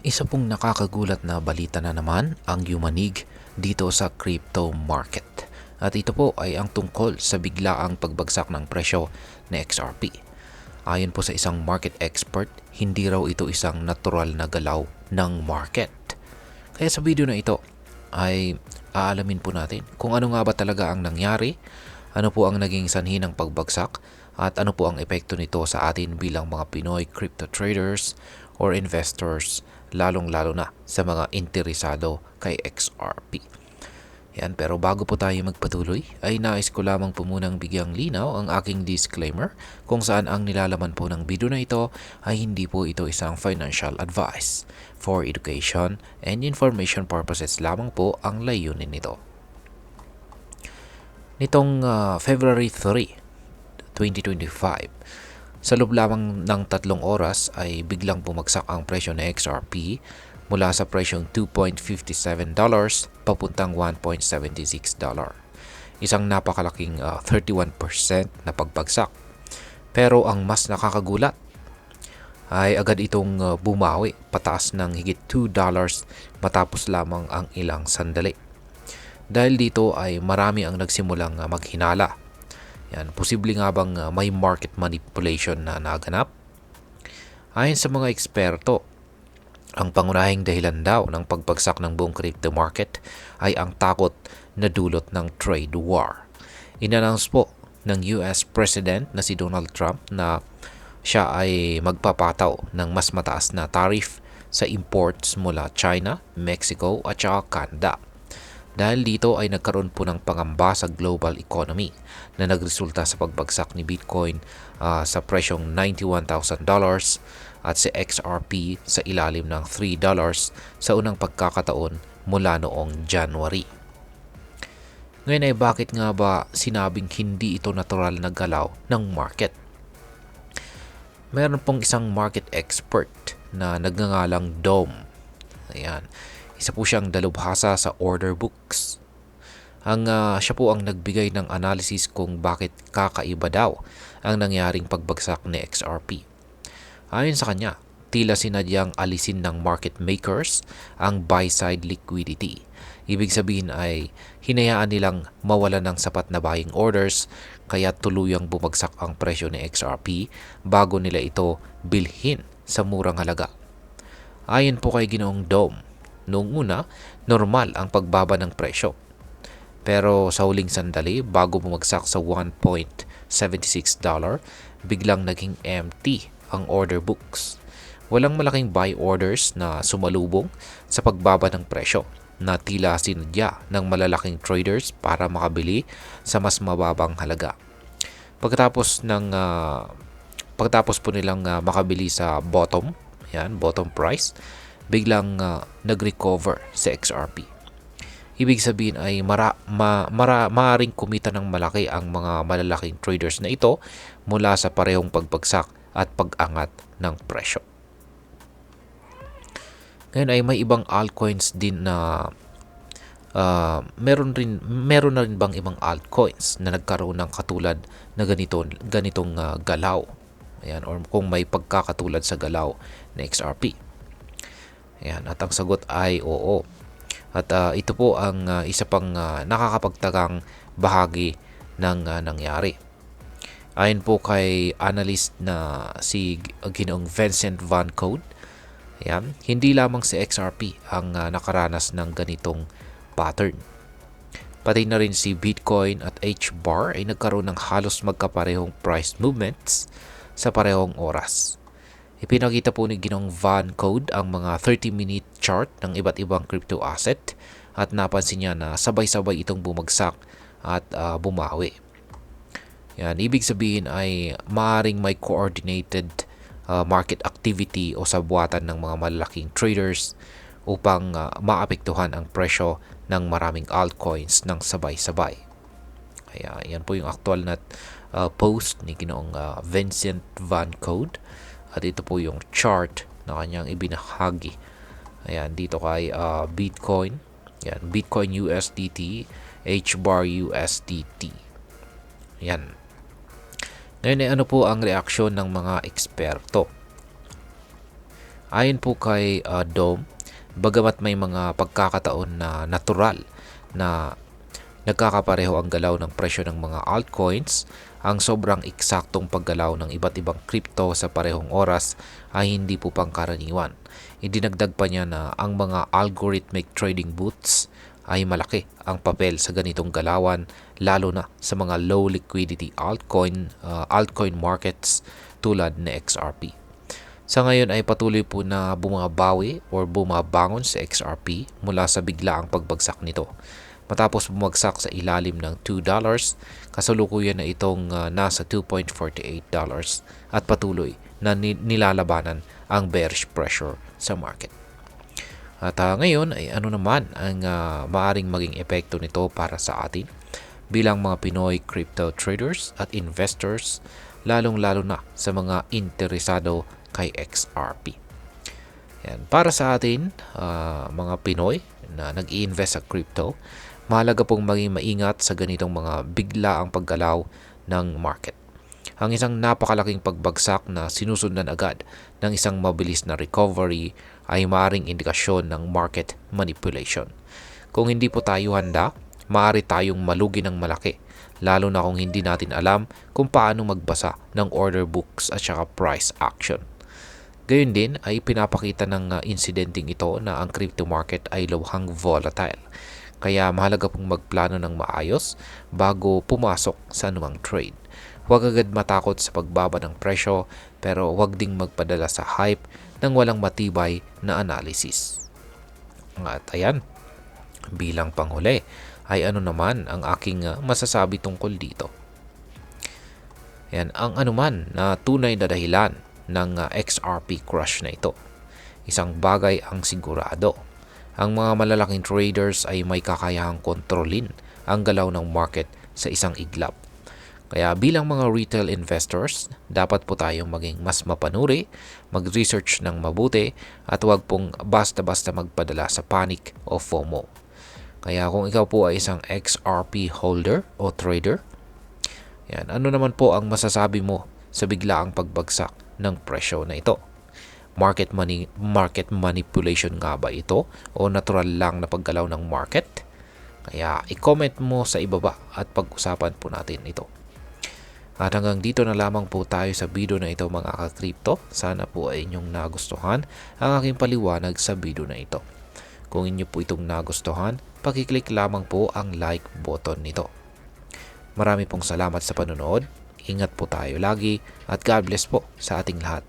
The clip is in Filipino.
Isa pong nakakagulat na balita na naman ang yumanig dito sa crypto market. At ito po ay ang tungkol sa biglaang pagbagsak ng presyo ng XRP. Ayon po sa isang market expert, hindi raw ito isang natural na galaw ng market. Kaya sa video na ito ay aalamin po natin kung ano nga ba talaga ang nangyari, ano po ang naging sanhi ng pagbagsak, at ano po ang epekto nito sa atin bilang mga Pinoy crypto traders or investors, lalong-lalo na sa mga interesado kay XRP. Yan, pero bago po tayo magpatuloy, ay nais ko lamang po munang bigyang linaw ang aking disclaimer kung saan ang nilalaman po ng video na ito ay hindi po ito isang financial advice. For education and information purposes lamang po ang layunin nito. Nitong February 3, 2025, sa loob lamang ng 3 oras ay biglang bumagsak ang presyo ng XRP mula sa presyong $2.57 papuntang $1.76. Isang napakalaking 31% na pagbagsak. Pero ang mas nakakagulat ay agad itong bumawi pataas ng higit $2 matapos lamang ang ilang sandali. Dahil dito ay marami ang nagsimulang maghinala. Yan, posible nga bang may market manipulation na naganap? Ayon sa mga eksperto, ang pangunahing dahilan daw ng pagbagsak ng buong crypto market ay ang takot na dulot ng trade war. Inannounce po ng US President na si Donald Trump na siya ay magpapataw ng mas mataas na tariff sa imports mula China, Mexico at saka Canada. Dahil dito ay nagkaroon po ng pangamba sa global economy na nagresulta sa pagbagsak ni Bitcoin sa presyong $91,000 at si XRP sa ilalim ng $3 sa unang pagkakataon mula noong January. Ngayon ay bakit nga ba sinabing hindi ito natural na galaw ng market? Meron pong isang market expert na nagngangalang Dom. Ayan. Isa po siyang dalubhasa sa order books. Siya po ang nagbigay ng analysis kung bakit kakaiba daw ang nangyaring pagbagsak ni XRP. Ayon sa kanya, tila sinadyang alisin ng market makers ang buy-side liquidity. Ibig sabihin ay hinayaan nilang mawalan ng sapat na buying orders kaya tuluyang bumagsak ang presyo ni XRP bago nila ito bilhin sa murang halaga. Ayon po kay Ginoong Dom, noong una, normal ang pagbaba ng presyo. Pero sa huling sandali, bago bumagsak sa $1.76, biglang naging empty ang order books. Walang malaking buy orders na sumalubong sa pagbaba ng presyo na tila sinadya ng malalaking traders para makabili sa mas mababang halaga. Pagkatapos po nilang makabili sa bottom price, biglang nag-recover sa XRP. Ibig sabihin ay maaaring kumita ng malaki ang mga malalaking traders na ito mula sa parehong pagbagsak at pag-angat ng presyo. Ngayon ay may ibang altcoins din na meron na rin bang ibang altcoins na nagkaroon ng katulad na ganitong galaw. Ayan, or kung may pagkakatulad sa galaw na XRP. Ayan, at ang sagot ay oo. At ito po ang isa pang nakakapagtagang bahagi ng nangyari. Ayon po kay analyst na si Ginoong Vincent Van Code, ayan, hindi lamang si XRP ang nakaranas ng ganitong pattern. Pati na rin si Bitcoin at HBAR ay nagkaroon ng halos magkaparehong price movements sa parehong oras. Ipinakita po ni Ginoong Van Code ang mga 30-minute chart ng iba't ibang crypto asset at napansin niya na sabay-sabay itong bumagsak at bumawi. Yan, ibig sabihin ay maaaring may coordinated market activity o sabuatan ng mga malalaking traders upang maapektuhan ang presyo ng maraming altcoins ng sabay-sabay. Kaya yan po yung actual na post ni Ginoong Vincent Van Code. At ito po yung chart na kanyang ibinahagi. Ayan, dito kay Bitcoin. Ayan, Bitcoin USDT, HBAR USDT. Ayan. Ngayon ano po ang reaksyon ng mga eksperto? Ayon po kay Dome, bagamat may mga pagkakataon na natural na nagkakapareho ang galaw ng presyo ng mga altcoins, ang sobrang eksaktong paggalaw ng iba't ibang crypto sa parehong oras ay hindi po pangkaraniwan. Idinagdag pa niya na ang mga algorithmic trading boots ay malaki ang papel sa ganitong galawan, lalo na sa mga low liquidity altcoin markets tulad ni XRP. Sa ngayon ay patuloy po na bumabawi or bumabangon sa XRP mula sa biglaang pagbagsak nito. Matapos bumagsak sa ilalim ng $2, kasalukuyan na itong nasa $2.48 at patuloy na nilalabanan ang bearish pressure sa market. At ngayon ay ano naman ang maaring maging epekto nito para sa atin bilang mga Pinoy crypto traders at investors, lalong-lalo na sa mga interesado kay XRP. Yan. Para sa atin, mga Pinoy na nag-i-invest sa crypto, mahalaga pong maging maingat sa ganitong mga biglaang paggalaw ng market. Ang isang napakalaking pagbagsak na sinusundan agad ng isang mabilis na recovery ay maaaring indikasyon ng market manipulation. Kung hindi po tayo handa, maaari tayong malugi ng malaki, lalo na kung hindi natin alam kung paano magbasa ng order books at saka price action. Gayun din ay pinapakita ng incidenting ito na ang crypto market ay lubhang volatile. Kaya mahalaga pong magplano ng maayos bago pumasok sa anumang trade. Huwag agad matakot sa pagbaba ng presyo, pero huwag ding magpadala sa hype ng walang matibay na analysis. At ayan, bilang panghuli ay ano naman ang aking masasabi tungkol dito. Yan, ang anuman na tunay na dahilan ng XRP crush na ito. Isang bagay ang sigurado. Ang mga malalaking traders ay may kakayahang kontrolin ang galaw ng market sa isang iglap. Kaya bilang mga retail investors, dapat po tayong maging mas mapanuri, mag-research ng mabuti at huwag pong basta-basta magpadala sa panic o FOMO. Kaya kung ikaw po ay isang XRP holder o trader, yan, ano naman po ang masasabi mo sa biglaang pagbagsak ng presyo na ito? Market manipulation nga ba ito o natural lang na paggalaw ng market? Kaya i-comment mo sa ibaba at pag-usapan po natin ito. At hanggang dito na lamang po tayo sa video na ito mga ka-crypto. Sana po ay inyong nagustuhan ang aking paliwanag sa video na ito. Kung inyo po itong nagustuhan, pakiclick lamang po ang like button nito. Marami pong salamat sa panonood. Ingat po tayo lagi at God bless po sa ating lahat.